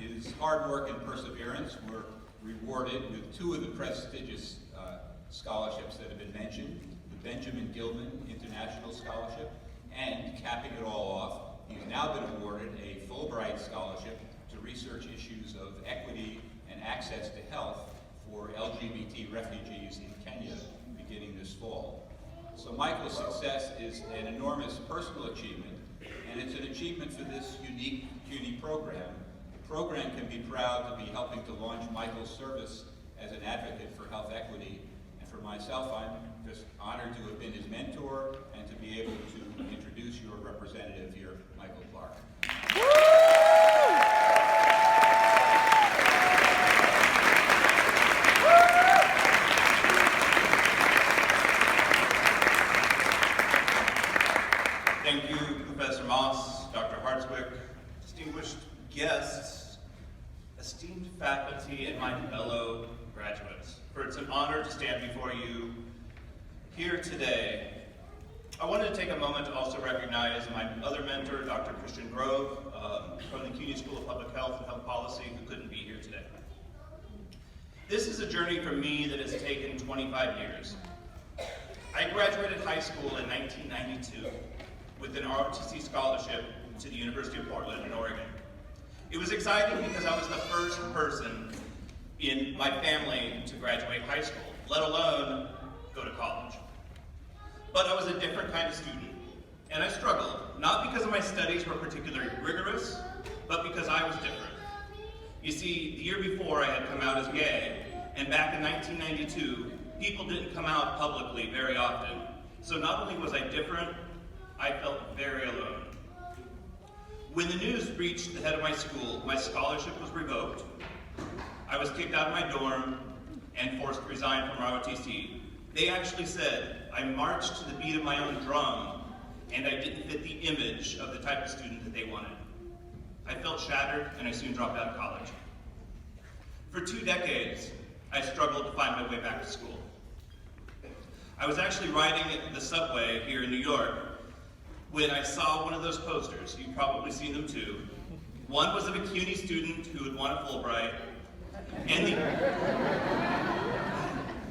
His hard work and perseverance were rewarded with two of the prestigious scholarships that have been mentioned, the Benjamin Gilman International Scholarship, and capping it all off, he's now been awarded a Fulbright Scholarship to research issues of equity and access to health for LGBT refugees in Kenya beginning this fall. So Michael's success is an enormous personal achievement, and it's an achievement for this unique CUNY program. The program can be proud to be helping to launch Michael's service as an advocate for health equity. And for myself, I'm just honored to have been his mentor and to be able to introduce your representative here, Michael Clark. Thank you, Professor Moss, Dr. Hartswick, distinguished guests, esteemed faculty, and my fellow graduates. For it's an honor to stand before you here today. I wanted to take a moment to also recognize my other mentor, Dr. Christian Grove, from the CUNY School of Public Health and Health Policy, who couldn't be here today. This is a journey for me that has taken 25 years. I graduated high school in 1992 with an ROTC scholarship to the University of Portland in Oregon. It was exciting because I was the first person in my family to graduate high school, let alone go to college. But I was a different kind of student, and I struggled, not because my studies were particularly rigorous, but because I was different. You see, the year before I had come out as gay, and back in 1992, people didn't come out publicly very often. So not only was I different, I felt very alone. When the news reached the head of my school, my scholarship was revoked. I was kicked out of my dorm and forced to resign from ROTC. They actually said I marched to the beat of my own drum and I didn't fit the image of the type of student that they wanted. I felt shattered and I soon dropped out of college. For 2 decades, I struggled to find my way back to school. I was actually riding the subway here in New York when I saw one of those posters. You've probably seen them too. One was of a CUNY student who had won a Fulbright,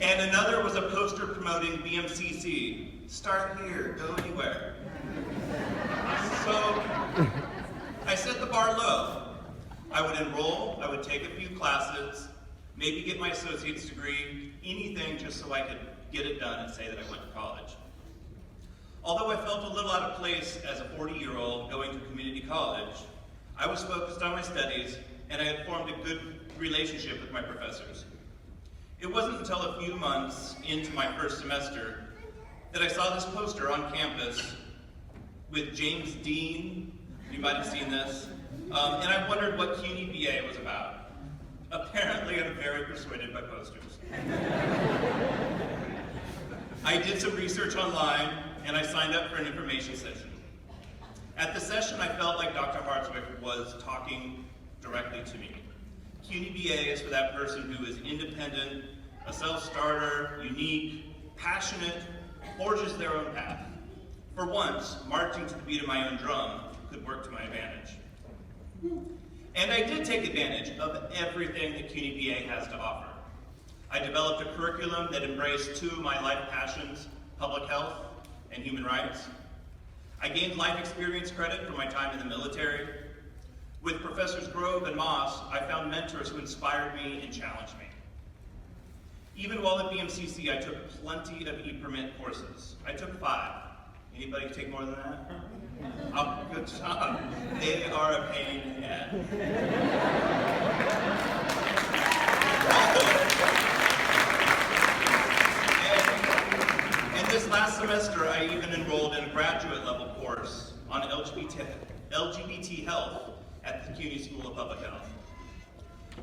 and another was a poster promoting BMCC. Start here, go anywhere. So I set the bar low. I would enroll, I would take a few classes, maybe get my associate's degree, anything just so I could get it done and say that I went to college. Although I felt a little out of place as a 40-year-old going to community college, I was focused on my studies and I had formed a good relationship with my professors. It wasn't until a few months into my first semester that I saw this poster on campus with James Dean. You might have seen this. And I wondered what CUNY BA was about. Apparently, I'm very persuaded by posters. I did some research online, and I signed up for an information session. At the session, I felt like Dr. Hartswick was talking directly to me. CUNY BA is for that person who is independent, a self-starter, unique, passionate, forges their own path. For once, marching to the beat of my own drum could work to my advantage. And I did take advantage of everything that CUNY BA has to offer. I developed a curriculum that embraced two of my life passions, public health and human rights. I gained life experience credit for my time in the military. With Professors Grove and Moss, I found mentors who inspired me and challenged me. Even while at BMCC, I took plenty of e-permit courses. I took 5. Anybody take more than that? Oh, good job. They are a pain in the head. And this last semester, I even enrolled in a graduate level course on LGBT health at the CUNY School of Public Health.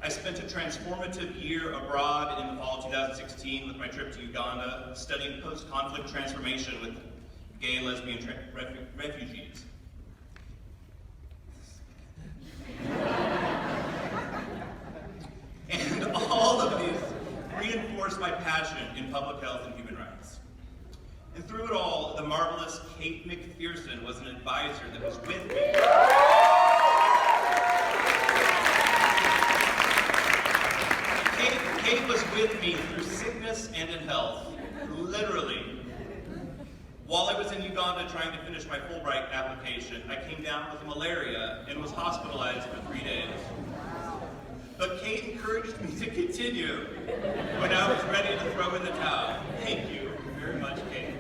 I spent a transformative year abroad in the fall of 2016 with my trip to Uganda, studying post-conflict transformation with gay, lesbian refugees. And all of these reinforced my passion in public health and human rights. And through it all, the marvelous Kate McPherson was an advisor that was with me. Kate was with me through sickness and in health, literally. While I was in Uganda trying to finish my Fulbright application, I came down with malaria and was hospitalized for 3 days. But Kate encouraged me to continue when I was ready to throw in the towel. Thank you very much, Kate.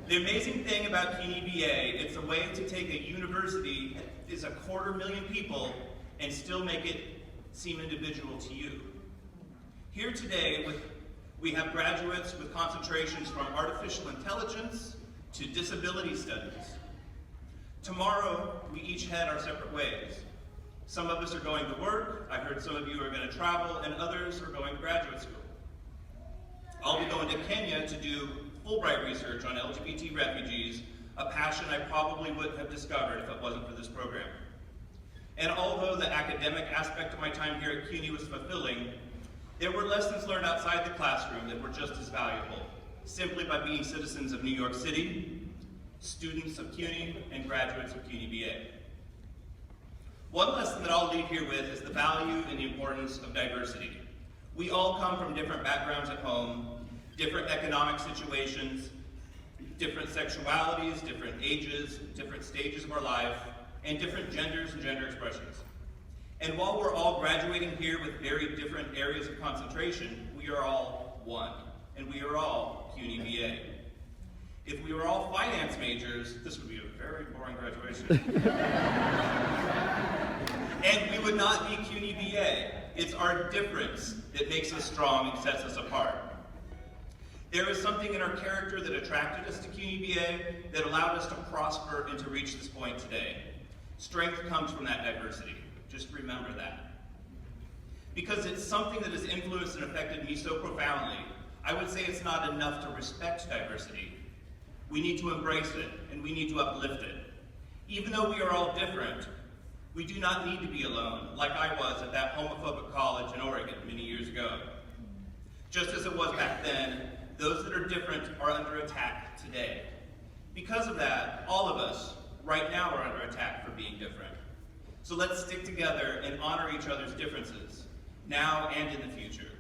The amazing thing about CUNY BA, it's a way to take a university that is 250,000 people and still make it seem individual to you. Here today, we have graduates with concentrations from artificial intelligence to disability studies. Tomorrow, we each head our separate ways. Some of us are going to work, I heard some of you are going to travel, and others are going to graduate school. I'll be going to Kenya to do Fulbright research on LGBT refugees, a passion I probably wouldn't have discovered if it wasn't for this program. And although the academic aspect of my time here at CUNY was fulfilling, there were lessons learned outside the classroom that were just as valuable, simply by being citizens of New York City, students of CUNY, and graduates of CUNY BA. One lesson that I'll leave here with is the value and the importance of diversity. We all come from different backgrounds at home, different economic situations, different sexualities, different ages, different stages of our life, and different genders and gender expressions. And while we're all graduating here with very different areas of concentration, we are all one, and we are all CUNY BA. If we were all finance majors, this would be a very boring graduation. And we would not be CUNY BA. It's our difference that makes us strong and sets us apart. There is something in our character that attracted us to CUNY BA that allowed us to prosper and to reach this point today. Strength comes from that diversity. Just remember that. Because it's something that has influenced and affected me so profoundly, I would say it's not enough to respect diversity. We need to embrace it, and we need to uplift it. Even though we are all different, we do not need to be alone, like I was at that homophobic college in Oregon many years ago. Just as it was back then, those that are different are under attack today. Because of that, all of us, right now, are under attack for being different. So let's stick together and honor each other's differences, now and in the future.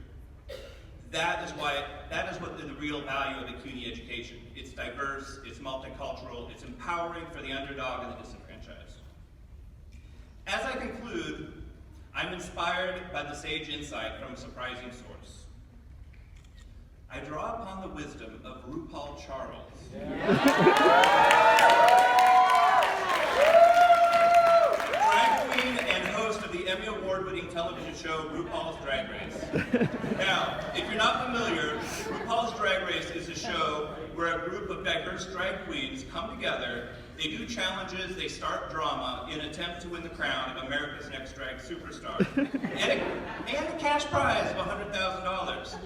That is what the real value of a CUNY education. It's diverse, it's multicultural, it's empowering for the underdog and the disenfranchised. As I conclude, I'm inspired by the sage insight from a surprising source. I draw upon the wisdom of RuPaul Charles. Drag queen and host of the Emmy Award-winning television show RuPaul's Drag Race. Now, if you're not familiar, RuPaul's Drag Race is a show where a group of diverse drag queens come together, they do challenges, they start drama in an attempt to win the crown of America's Next Drag Superstar. and a cash prize of $100,000.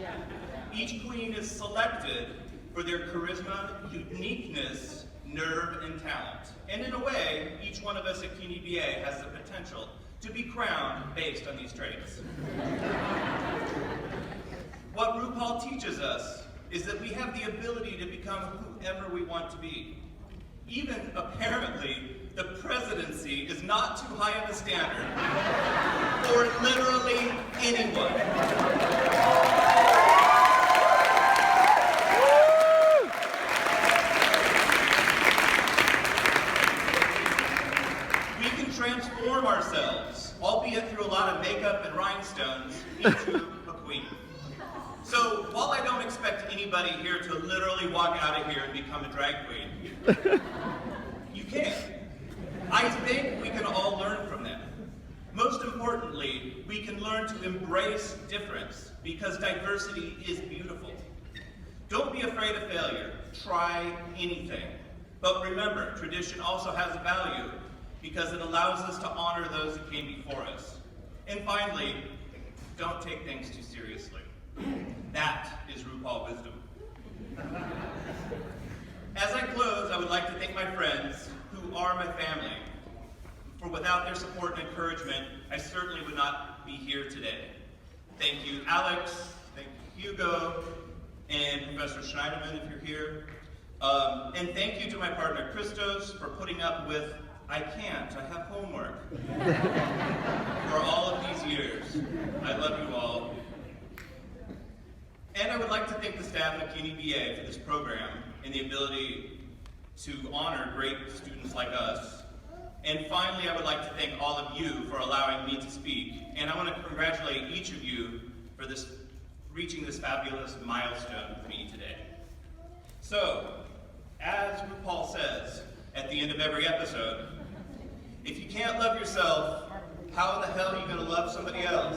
Each queen is selected for their charisma, uniqueness, nerve, and talent. And in a way, each one of us at CUNY BA has the potential to be crowned based on these traits. What RuPaul teaches us is that we have the ability to become whoever we want to be. Even, apparently, the presidency is not too high of a standard for literally anyone. Transform ourselves, albeit through a lot of makeup and rhinestones, into a queen. So while I don't expect anybody here to literally walk out of here and become a drag queen, you can. I think we can all learn from them. Most importantly, we can learn to embrace difference because diversity is beautiful. Don't be afraid of failure. Try anything. But remember, tradition also has a value, because it allows us to honor those that came before us. And finally, don't take things too seriously. That is RuPaul wisdom. As I close, I would like to thank my friends, who are my family, for without their support and encouragement, I certainly would not be here today. Thank you, Alex, thank you, Hugo, and Professor Schneiderman, if you're here. And thank you to my partner, Christos, for putting up with I can't, I have homework. For all of these years, I love you all. And I would like to thank the staff at CUNY BA for this program and the ability to honor great students like us. And finally, I would like to thank all of you for allowing me to speak. And I want to congratulate each of you for reaching this fabulous milestone with me today. So, as RuPaul says at the end of every episode, if you can't love yourself, how the hell are you going to love somebody else?